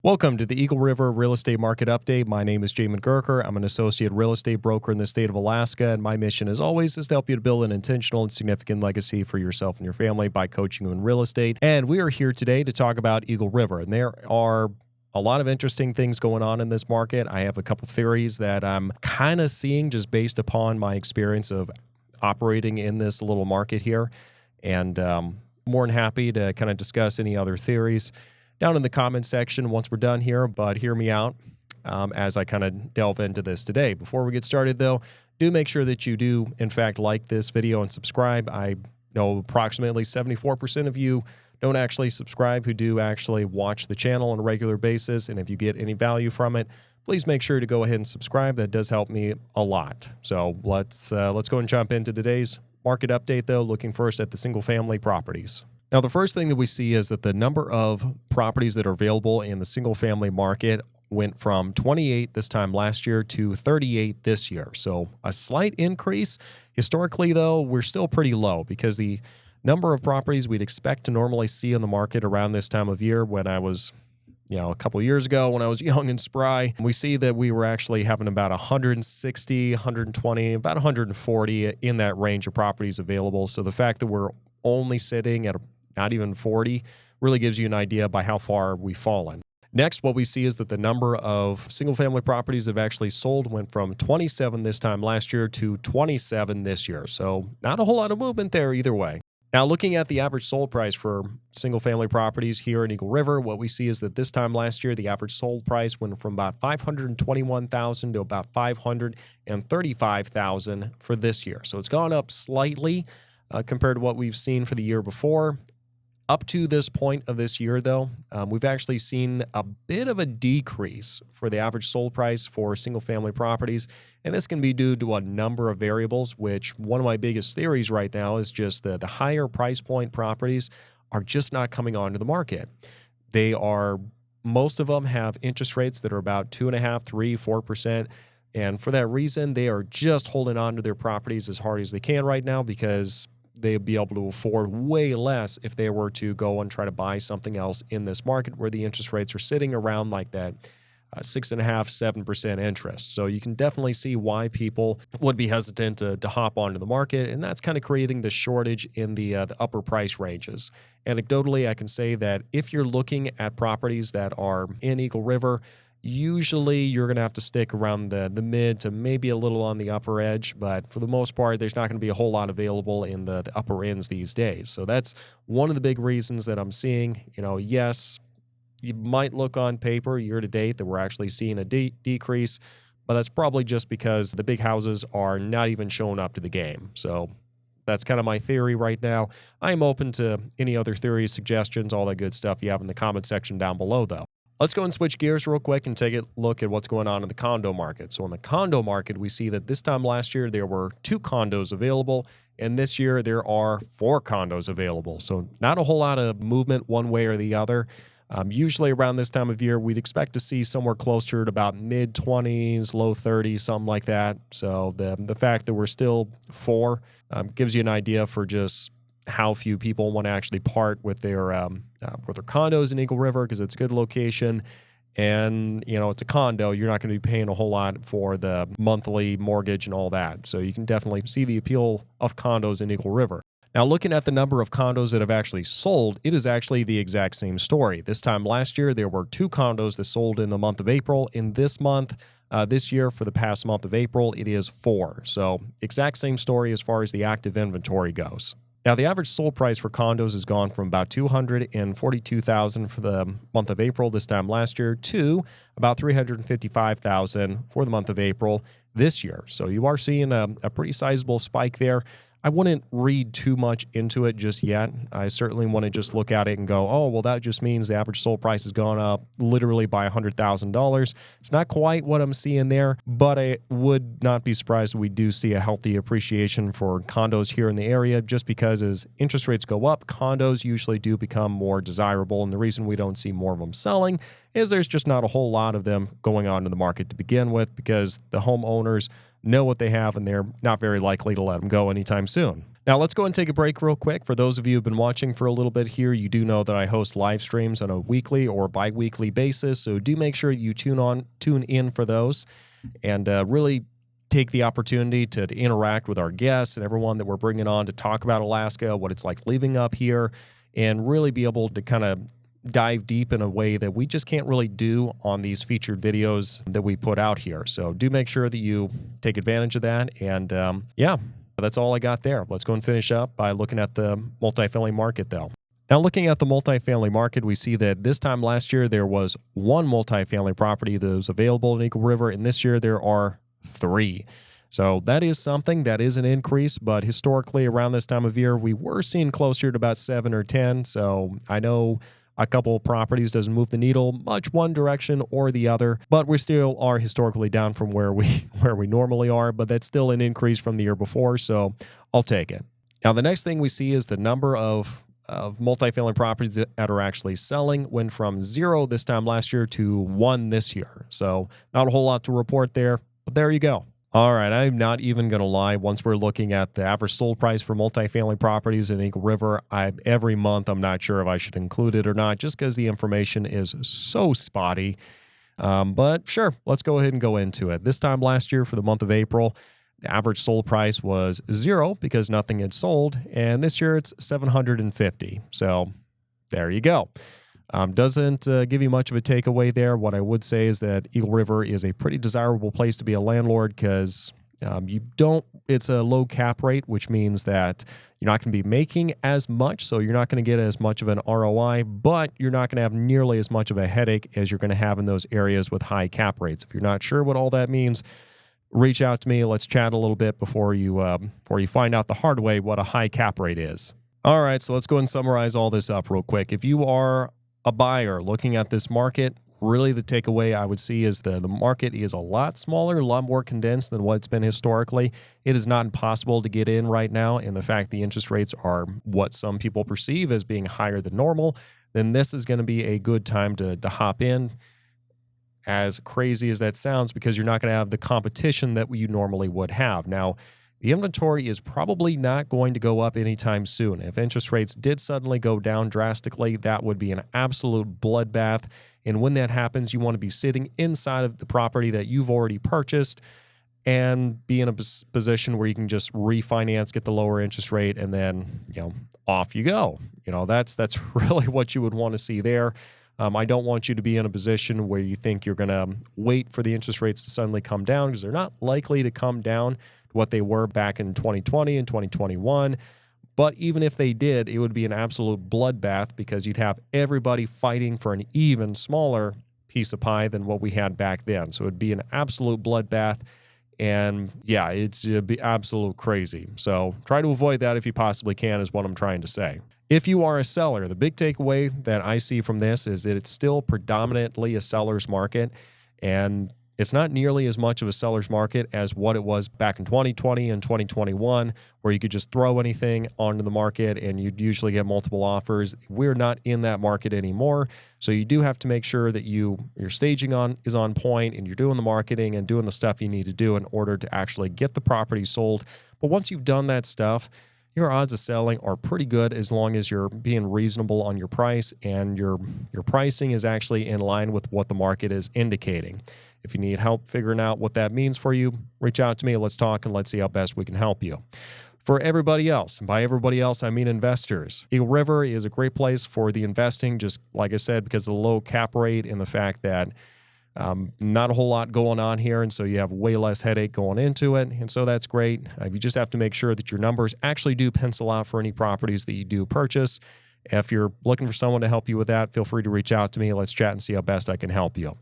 Welcome to the Eagle River Real Estate Market Update. My name is Jamin Goecker. I'm an associate real estate broker in the state of Alaska, and my mission, as always, is to help you to build an intentional and significant legacy for yourself and your family by coaching you in real estate. And we are here today to talk about Eagle River, and there are a lot of interesting things going on in this market. I have a couple theories that I'm kind of seeing just based upon my experience of operating in this little market here, and more than happy to kind of discuss any other theories down in the comment section once we're done here, but hear me out as I kind of delve into this today. Before we get started, though, do make sure that you do, in fact, like this video and subscribe. I know approximately 74% of you don't actually subscribe who do actually watch the channel on a regular basis, and if you get any value from it, please make sure to go ahead and subscribe. That does help me a lot. So let's go and jump into today's market update, though, looking first at the single-family properties. Now, the first thing that we see is that the number of properties that are available in the single-family market went from 28 this time last year to 38 this year. So a slight increase. Historically, though, we're still pretty low because the number of properties we'd expect to normally see in the market around this time of year when I was, a couple of years ago when I was young and spry, we see that we were actually having about 160, 120, about 140 in that range of properties available. So the fact that we're only sitting at not even 40 really gives you an idea by how far we've fallen. Next, what we see is that the number of single-family properties that have actually sold went from 27 this time last year to 27 this year. So not a whole lot of movement there either way. Now, looking at the average sold price for single-family properties here in Eagle River, what we see is that this time last year, the average sold price went from about $521,000 to about $535,000 for this year. So it's gone up slightly compared to what we've seen for the year before. Up to this point of this year, though, we've actually seen a bit of a decrease for the average sold price for single-family properties, and this can be due to a number of variables, which one of my biggest theories right now is just the higher price point properties are just not coming onto the market. Most of them have interest rates that are about 2.5%, 3%, 4%, and for that reason, they are just holding on to their properties as hard as they can right now because they'd be able to afford way less if they were to go and try to buy something else in this market where the interest rates are sitting around like that 6.5%, 7% interest. So you can definitely see why people would be hesitant to hop onto the market, and that's kind of creating the shortage in the upper price ranges. Anecdotally, I can say that if you're looking at properties that are in Eagle River, usually you're going to have to stick around the mid to maybe a little on the upper edge, but for the most part, there's not going to be a whole lot available in the upper ends these days. So that's one of the big reasons that I'm seeing, yes, you might look on paper year to date that we're actually seeing a decrease, but that's probably just because the big houses are not even showing up to the game. So that's kind of my theory right now. I'm open to any other theories, suggestions, all that good stuff you have in the comment section down below, though. Let's go and switch gears real quick and take a look at what's going on in the condo market. So in the condo market, we see that this time last year, there were 2 condos available, and this year there are 4 condos available. So not a whole lot of movement one way or the other. Usually around this time of year, we'd expect to see somewhere closer to about mid-20s, low 30s, something like that. So the fact that we're still 4 gives you an idea for just how few people want to actually part with their condos in Eagle River because it's a good location, and it's a condo. You're not going to be paying a whole lot for the monthly mortgage and all that. So you can definitely see the appeal of condos in Eagle River. Now, looking at the number of condos that have actually sold, it is actually the exact same story. This time last year, there were 2 condos that sold in the month of April. In this month, this year, for the past month of April, it is 4. So exact same story as far as the active inventory goes. Now, the average sold price for condos has gone from about $242,000 for the month of April this time last year to about $355,000 for the month of April this year. So you are seeing a pretty sizable spike there. I wouldn't read too much into it just yet. I certainly want to just look at it and go, oh, well, that just means the average sold price has gone up literally by $100,000. It's not quite what I'm seeing there, but I would not be surprised if we do see a healthy appreciation for condos here in the area just because as interest rates go up, condos usually do become more desirable. And the reason we don't see more of them selling is there's just not a whole lot of them going on in the market to begin with because the homeowners know what they have and they're not very likely to let them go anytime soon. Now, let's go and take a break real quick. For those of you who've been watching for a little bit here, you do know that I host live streams on a weekly or bi-weekly basis, so do make sure you tune in for those and really take the opportunity to interact with our guests and everyone that we're bringing on to talk about Alaska, what it's like living up here, and really be able to kind of dive deep in a way that we just can't really do on these featured videos that we put out here. So do make sure that you take advantage of that. And yeah, that's all I got there. Let's go and finish up by looking at the multifamily market, though. Now, looking at the multifamily market, we see that this time last year, there was one multifamily property that was available in Eagle River, and this year there are 3. So that is something, that is an increase, but historically around this time of year, we were seeing closer to about 7 or 10. So I know a couple of properties doesn't move the needle much one direction or the other, but we still are historically down from where we normally are, but that's still an increase from the year before, so I'll take it. Now, the next thing we see is the number of multifamily properties that are actually selling went from 0 this time last year to 1 this year. So not a whole lot to report there, but there you go. All right, I'm not even going to lie. Once we're looking at the average sold price for multifamily properties in Eagle River, every month I'm not sure if I should include it or not, just because the information is so spotty. But sure, let's go ahead and go into it. This time last year for the month of April, the average sold price was 0 because nothing had sold, and this year it's $750. So there you go. Doesn't give you much of a takeaway there. What I would say is that Eagle River is a pretty desirable place to be a landlord because it's a low cap rate, which means that you're not going to be making as much, so you're not going to get as much of an ROI, but you're not going to have nearly as much of a headache as you're going to have in those areas with high cap rates. If you're not sure what all that means, reach out to me. Let's chat a little bit before you find out the hard way what a high cap rate is. All right, so let's go and summarize all this up real quick. If you are a buyer looking at this market, really the takeaway I would see is the market is a lot smaller, a lot more condensed than what it's been historically. It is not impossible to get in right now, and the fact the interest rates are what some people perceive as being higher than normal, then this is going to be a good time to hop in, as crazy as that sounds, because you're not going to have the competition that you normally would have. Now, the inventory is probably not going to go up anytime soon. If interest rates did suddenly go down drastically, that would be an absolute bloodbath. And when that happens, you want to be sitting inside of the property that you've already purchased and be in a position where you can just refinance, get the lower interest rate, and then, off you go. That's really what you would want to see there. I don't want you to be in a position where you think you're going to wait for the interest rates to suddenly come down, because they're not likely to come down what they were back in 2020 and 2021. But even if they did, it would be an absolute bloodbath because you'd have everybody fighting for an even smaller piece of pie than what we had back then. So it'd be an absolute bloodbath. And yeah, it'd be absolute crazy. So try to avoid that if you possibly can, is what I'm trying to say. If you are a seller, the big takeaway that I see from this is that it's still predominantly a seller's market. And it's not nearly as much of a seller's market as what it was back in 2020 and 2021, where you could just throw anything onto the market and you'd usually get multiple offers. We're not in that market anymore. So you do have to make sure that your staging is on point and you're doing the marketing and doing the stuff you need to do in order to actually get the property sold. But once you've done that stuff, your odds of selling are pretty good as long as you're being reasonable on your price and your pricing is actually in line with what the market is indicating. If you need help figuring out what that means for you, reach out to me. Let's talk and let's see how best we can help you. For everybody else, and by everybody else, I mean investors, Eagle River is a great place for the investing, just like I said, because of the low cap rate and the fact that not a whole lot going on here, and so you have way less headache going into it, and so that's great. You just have to make sure that your numbers actually do pencil out for any properties that you do purchase. If you're looking for someone to help you with that, feel free to reach out to me. Let's chat and see how best I can help you.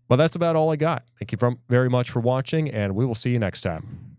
Well, that's about all I got. Thank you very much for watching, and we will see you next time.